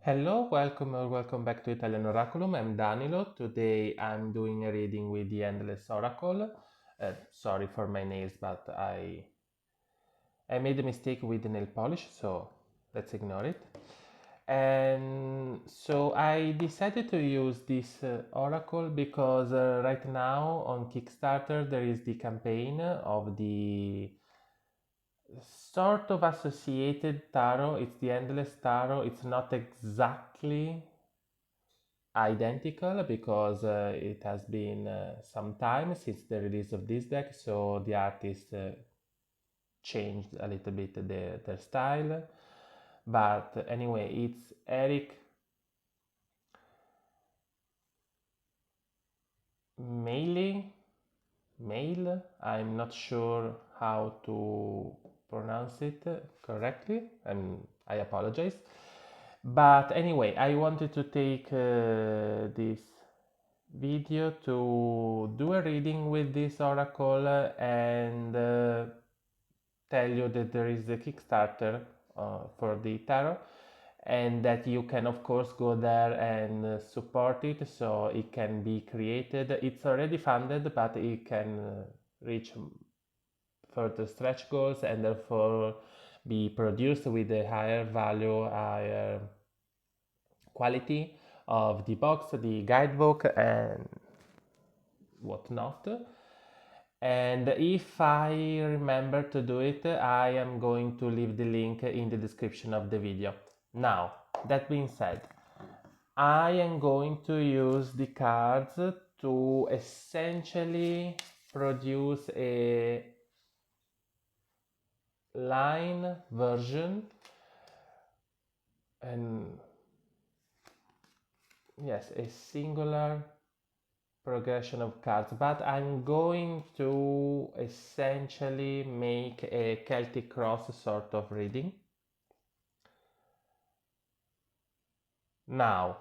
Hello, welcome or welcome back to Italian Oraculum. I'm Danilo. Today I'm doing a reading with the Endless Oracle. Sorry for my nails, but I made a mistake with the nail polish, so let's ignore it. And so I decided to use this oracle because right now on Kickstarter there is the campaign of the sort of associated tarot. It's the Endless Tarot. It's not exactly identical because it has been some time since the release of this deck, so the artist changed a little bit their style. But anyway, it's Eric Maile. Mail. I'm not sure how to pronounce it correctly, and I apologize. But anyway, I wanted to take this video to do a reading with this oracle and tell you that there is a Kickstarter for the tarot and that you can of course go there and support it so it can be created. It's already funded, but it can reach further stretch goals and therefore be produced with a higher value, higher quality of the box, the guidebook, and whatnot. And if I remember to do it, I am going to leave the link in the description of the video. Now, that being said, I am going to use the cards to essentially produce a line version, and yes, a singular progression of cards, but I'm going to essentially make a Celtic Cross sort of reading. Now,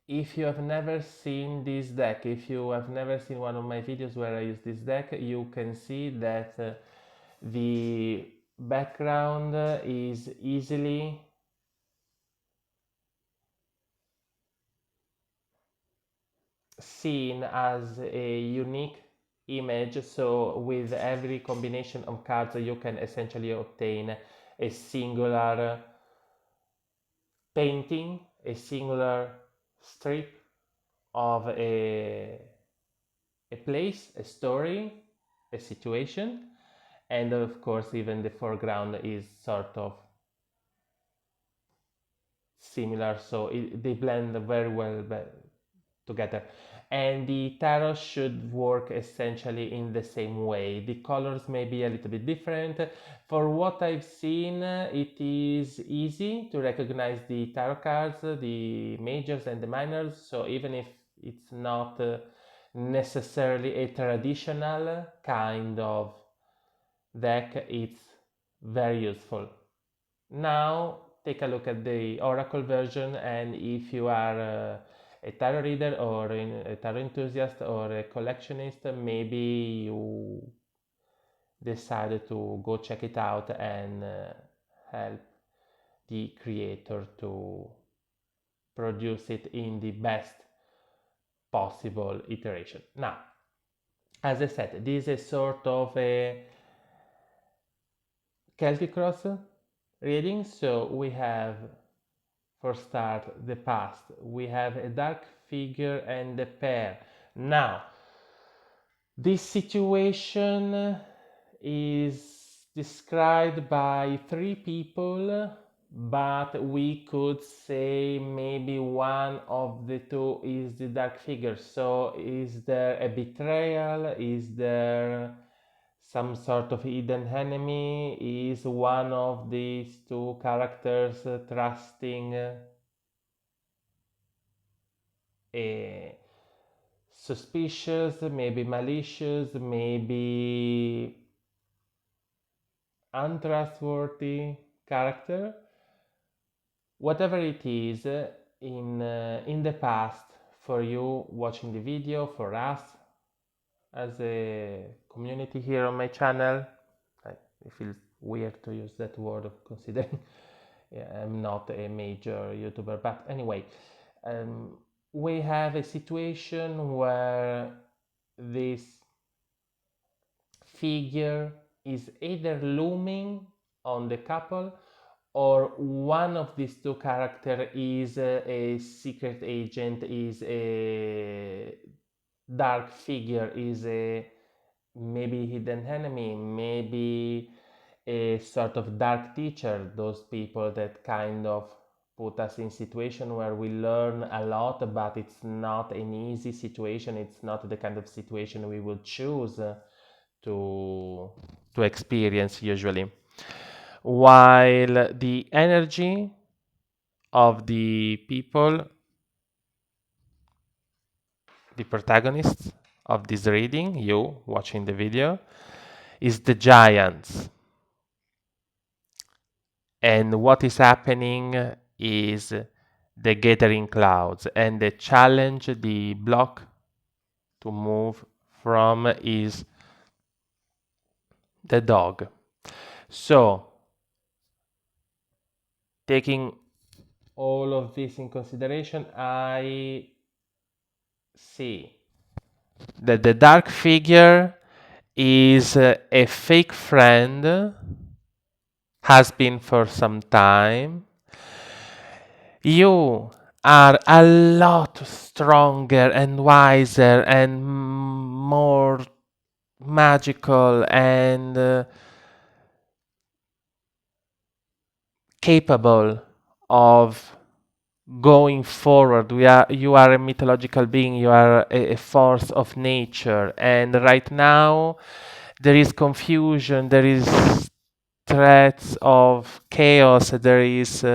if you have never seen this deck, if you have never seen one of my videos where I use this deck, you can see that the background is easily seen as a unique image. So with every combination of cards you can essentially obtain a singular painting, a singular strip of a place, a story, a situation, and of course even the foreground is sort of similar, so they blend very well together. And the tarot should work essentially in the same way. The colors may be a little bit different. For what I've seen, it is easy to recognize the tarot cards, the majors and the minors, so even if it's not necessarily a traditional kind of deck, it's very useful. Now take a look at the Oracle version, and if you are a tarot reader or a tarot enthusiast or a collectionist, maybe you decided to go check it out and help the creator to produce it in the best possible iteration. Now, as I said, this is sort of a Celtic Cross reading, so we have, for start, the past. We have a dark figure and a pair. Now, this situation is described by three people, but we could say maybe one of the two is the dark figure. So is there a betrayal? Is there some sort of hidden enemy? Is one of these two characters trusting a suspicious, maybe malicious, maybe untrustworthy character? Whatever it is, in the past, for you watching the video, for us as a community here on my channel, it feels weird to use that word considering I'm not a major YouTuber, but anyway, um, we have a situation where this figure is either looming on the couple, or one of these two characters is a secret agent, is a dark figure, is a maybe hidden enemy, maybe a sort of dark teacher, those people that kind of put us in situation where we learn a lot, but it's not an easy situation, it's not the kind of situation we would choose to to experience usually. While the energy of the people, the protagonists of this reading, you watching the video, is the giants. And what is happening is the gathering clouds, and the challenge, the block to move from is the dog. So, taking all of this in consideration, I see that the dark figure is a fake friend, has been for some time. You are a lot stronger and wiser and more magical and capable of going forward. You are a mythological being, you are a force of nature, and right now there is confusion, there is threats of chaos, there is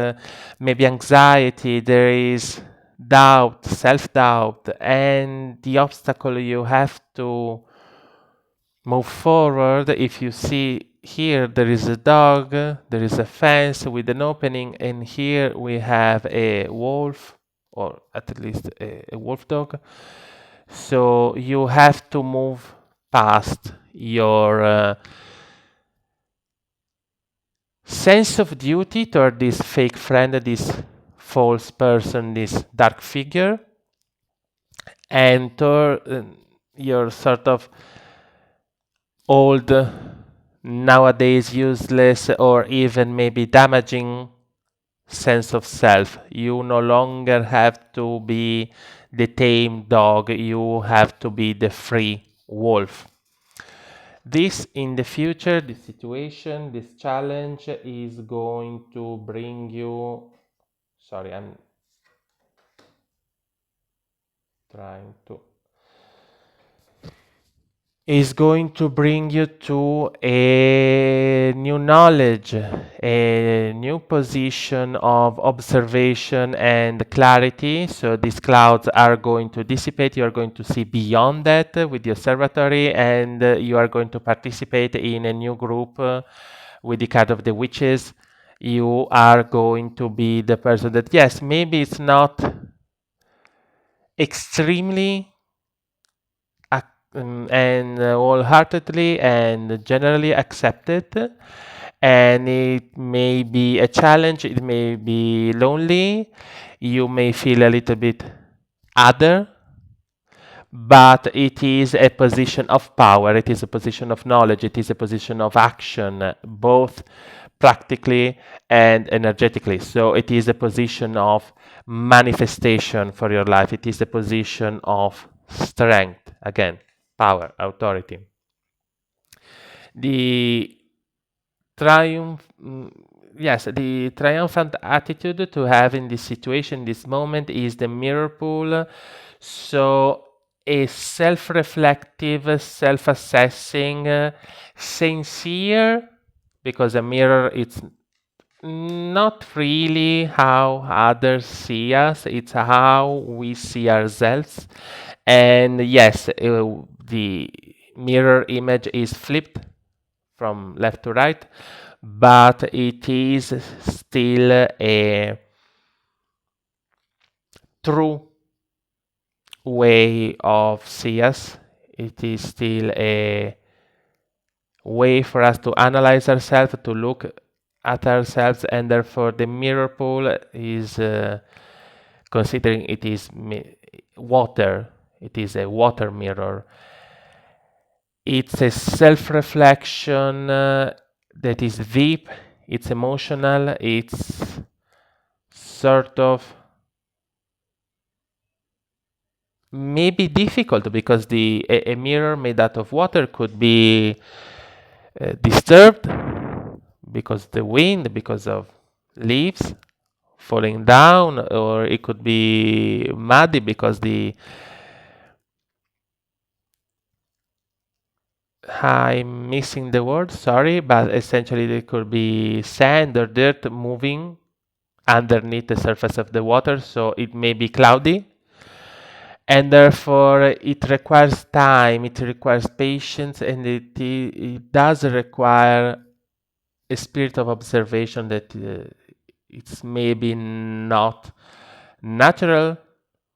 maybe anxiety, there is doubt, self-doubt, and the obstacle you have to move forward. If you see here, there is a dog, there is a fence with an opening, and here we have a wolf, or at least a wolf dog. So you have to move past your sense of duty toward this fake friend, this false person, this dark figure, and toward your sort of old, nowadays useless, or even maybe damaging sense of self. You no longer have to be the tame dog, you have to be the free wolf. This in the future, this situation, this challenge is going to bring you. Sorry, I'm trying to. Is going to bring you to a new knowledge, a new position of observation and clarity. So these clouds are going to dissipate. You are going to see beyond that with the observatory, and you are going to participate in a new group with the card of the witches. You are going to be the person that, yes, maybe it's not extremely and wholeheartedly and generally accepted. And it may be a challenge, it may be lonely, you may feel a little bit other, but it is a position of power, it is a position of knowledge, it is a position of action, both practically and energetically. So it is a position of manifestation for your life, it is a position of strength, again, power, authority. The triumph, yes, the triumphant attitude to have in this situation, this moment, is the mirror pool. So a self-reflective, self-assessing, sincere, because a mirror it's not really how others see us, it's how we see ourselves. And yes, the mirror image is flipped from left to right, but it is still a true way of see us. It is still a way for us to analyze ourselves, to look at ourselves, and therefore the mirror pool is considering it is water. It is a water mirror. It's a self-reflection that is deep, it's emotional, it's sort of maybe difficult because a mirror made out of water could be disturbed because the wind, because of leaves falling down, or it could be muddy because the I'm missing the word, sorry, but essentially there could be sand or dirt moving underneath the surface of the water, so it may be cloudy, and therefore it requires time, it requires patience, and it does require a spirit of observation that it's maybe not natural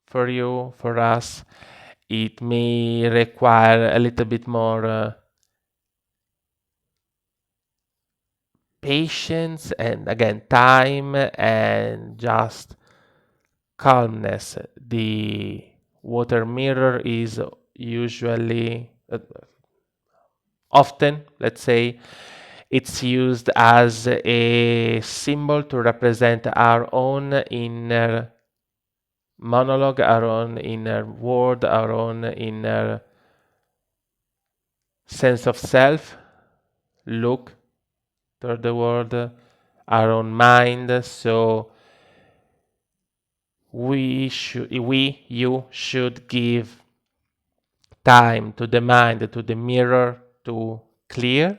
for you, for us. It may require a little bit more patience and again time and just calmness. The water mirror is usually often, let's say, it's used as a symbol to represent our own inner monologue, our own inner world, our own inner sense of self, look toward the world, our own mind. So you should give time to the mind, to the mirror to clear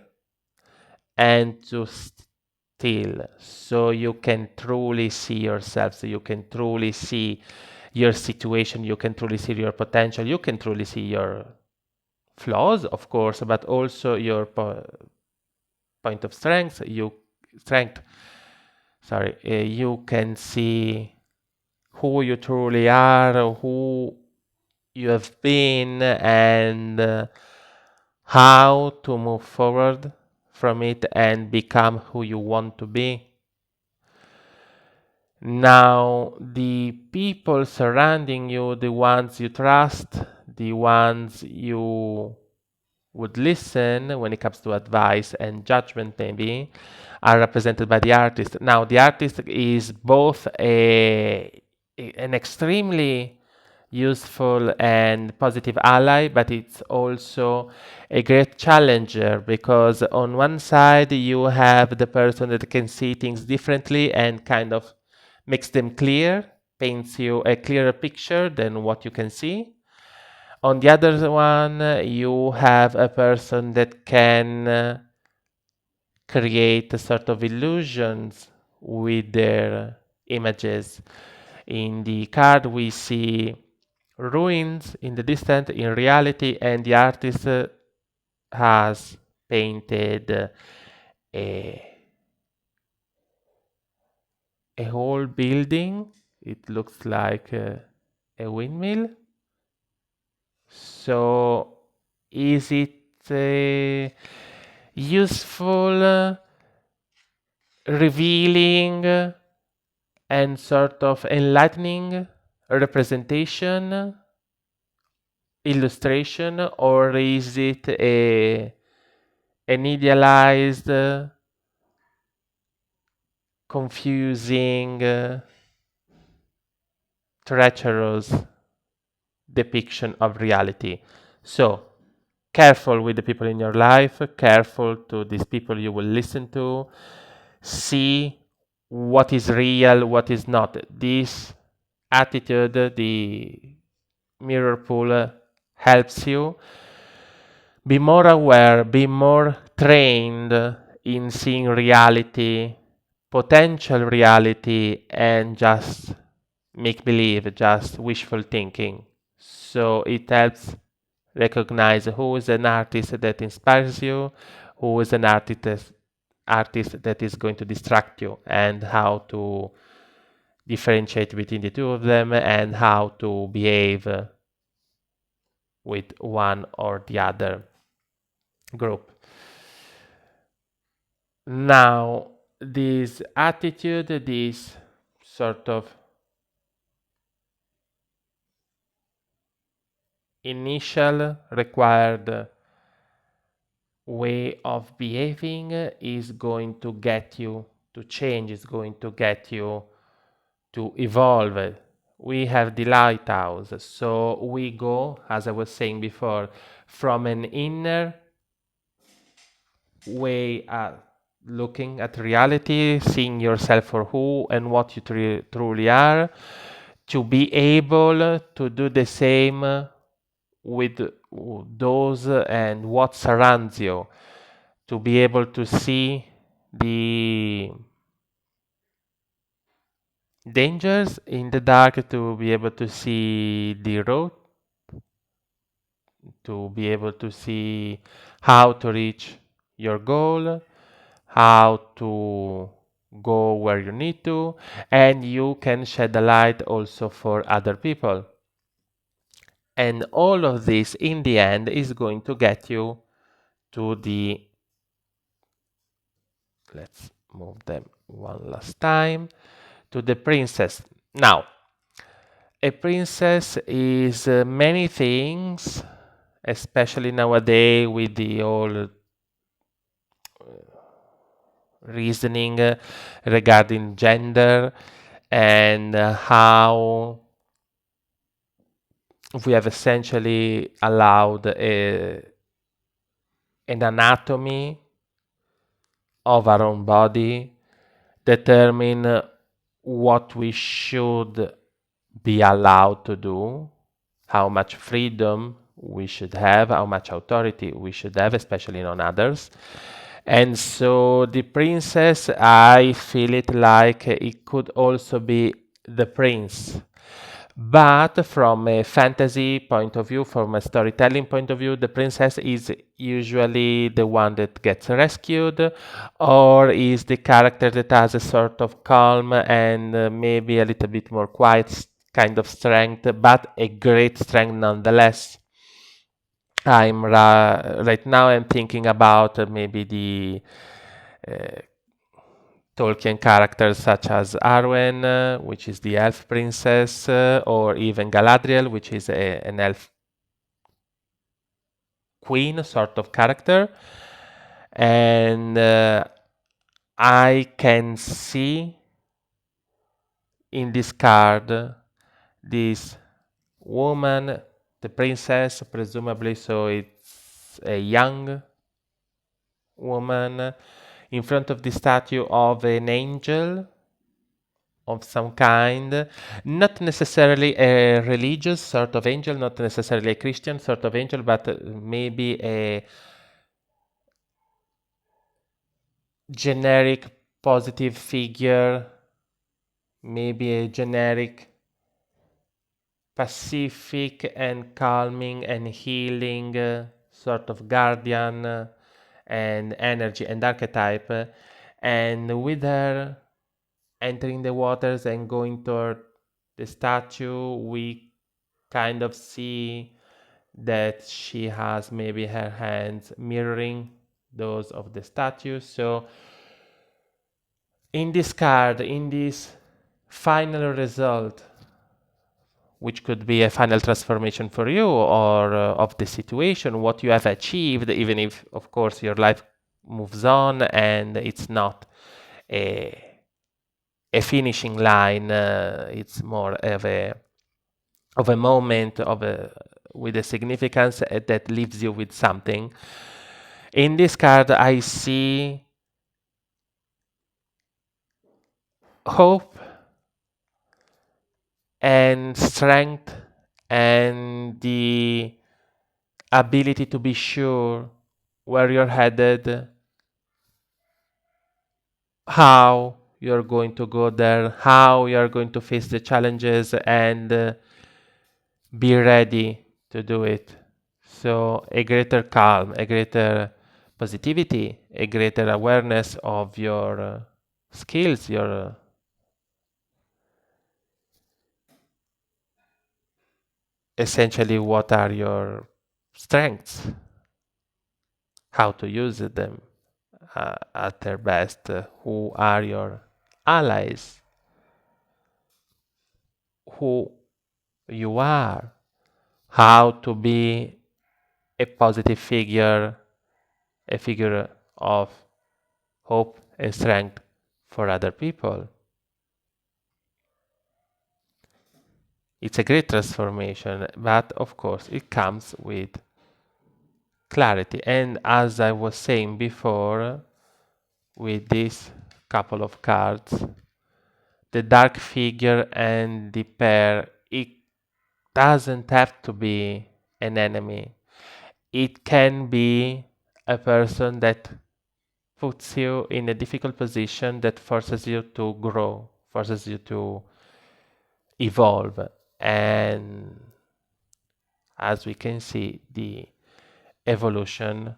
and to still, so you can truly see yourself, so you can truly see your situation, you can truly see your potential, you can truly see your flaws, of course, but also your point of strength, sorry, you can see who you truly are, who you have been, and how to move forward from it and become who you want to be. Now, the people surrounding you, the ones you trust, the ones you would listen when it comes to advice and judgment, maybe, are represented by the artist. Now, the artist is both an extremely useful and positive ally, but it's also a great challenger because on one side you have the person that can see things differently and kind of makes them clear, paints you a clearer picture than what you can see. On the other one, you have a person that can create a sort of illusions with their images. In the card, we see ruins in the distance, in reality, and the artist has painted a, a whole building. It looks like a windmill. So, is it useful, revealing, and sort of enlightening representation, illustration, or is it an idealized, confusing, treacherous depiction of reality? So, careful with the people in your life, careful to these people you will listen to, see what is real, what is not. This attitude, the mirror pool, helps you be more aware, be more trained in seeing reality, potential reality, and just make believe, just wishful thinking. So it helps recognize who is an artist that inspires you, who is an artist that is going to distract you, and how to differentiate between the two of them and how to behave with one or the other group. Now, this attitude, this sort of initial required way of behaving is going to get you to change, is going to get you to evolve. We have the lighthouse, so we go, as I was saying before, from an inner way at looking at reality, seeing yourself for who and what you truly are, to be able to do the same with those and what surrounds you, to be able to see the dangers in the dark, to be able to see the road, to be able to see how to reach your goal, how to go where you need to, and you can shed a light also for other people. And all of this in the end is going to get you to the, let's move them one last time, to the princess. Now, a princess is many things, especially nowadays with the old reasoning regarding gender and how we have essentially allowed an anatomy of our own body determine what we should be allowed to do, how much freedom we should have, how much authority we should have, especially on others. And so the princess, I feel it like it could also be the prince. But from a fantasy point of view, from a storytelling point of view, the princess is usually the one that gets rescued, or is the character that has a sort of calm and maybe a little bit more quiet kind of strength, but a great strength nonetheless. Right now I'm thinking about maybe the uh, Tolkien characters such as Arwen, which is the elf princess, or even Galadriel, which is an elf queen sort of character. And I can see in this card this woman, the princess, presumably, so it's a young woman in front of the statue of an angel of some kind, not necessarily a religious sort of angel, not necessarily a Christian sort of angel, but maybe a generic positive figure, maybe a generic pacific and calming and healing sort of guardian and energy and archetype. And with her entering the waters and going toward the statue, we kind of see that she has maybe her hands mirroring those of the statue. So in this card, in this final result, which could be a final transformation for you or of the situation, what you have achieved, even if, of course, your life moves on and it's not a finishing line, it's more of a moment of a with a significance that leaves you with something. In this card, I see hope and strength and the ability to be sure where you're headed, how you're going to go there, how you're going to face the challenges, and be ready to do it. So, a greater calm, a greater positivity, a greater awareness of your skills, your essentially what are your strengths, how to use them, at their best, who are your allies, who you are, how to be a positive figure, a figure of hope and strength for other people. It's a great transformation, but of course it comes with clarity. And as I was saying before, with this couple of cards, the dark figure and the pair, it doesn't have to be an enemy. It can be a person that puts you in a difficult position, that forces you to grow, forces you to evolve. And as we can see, the evolution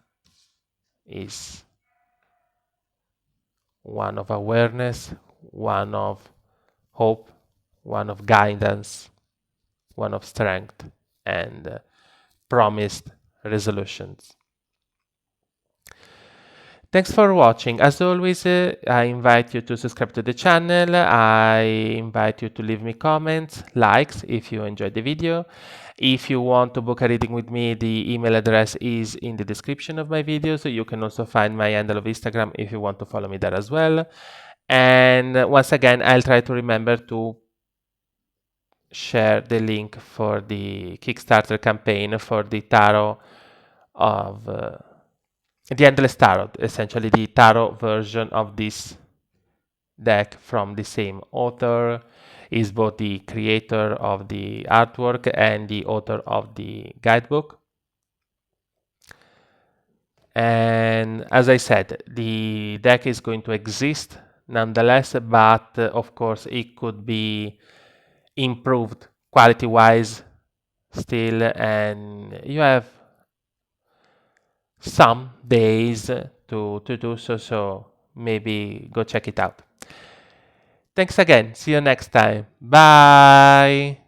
is one of awareness, one of hope, one of guidance, one of strength, and promised resolutions. Thanks for watching. As always, I invite you to subscribe to the channel. I invite you to leave me comments, likes if you enjoyed the video. If you want to book a reading with me, the email address is in the description of my video. So you can also find my handle of Instagram if you want to follow me there as well. And once again, I'll try to remember to share the link for the Kickstarter campaign for the tarot of the Endless Tarot, essentially the tarot version of this deck from the same author. Is both the creator of the artwork and the author of the guidebook. And as I said, the deck is going to exist nonetheless, but of course it could be improved quality-wise still, and you have some days to do so, so maybe go check it out. Thanks again. See you next time. Bye.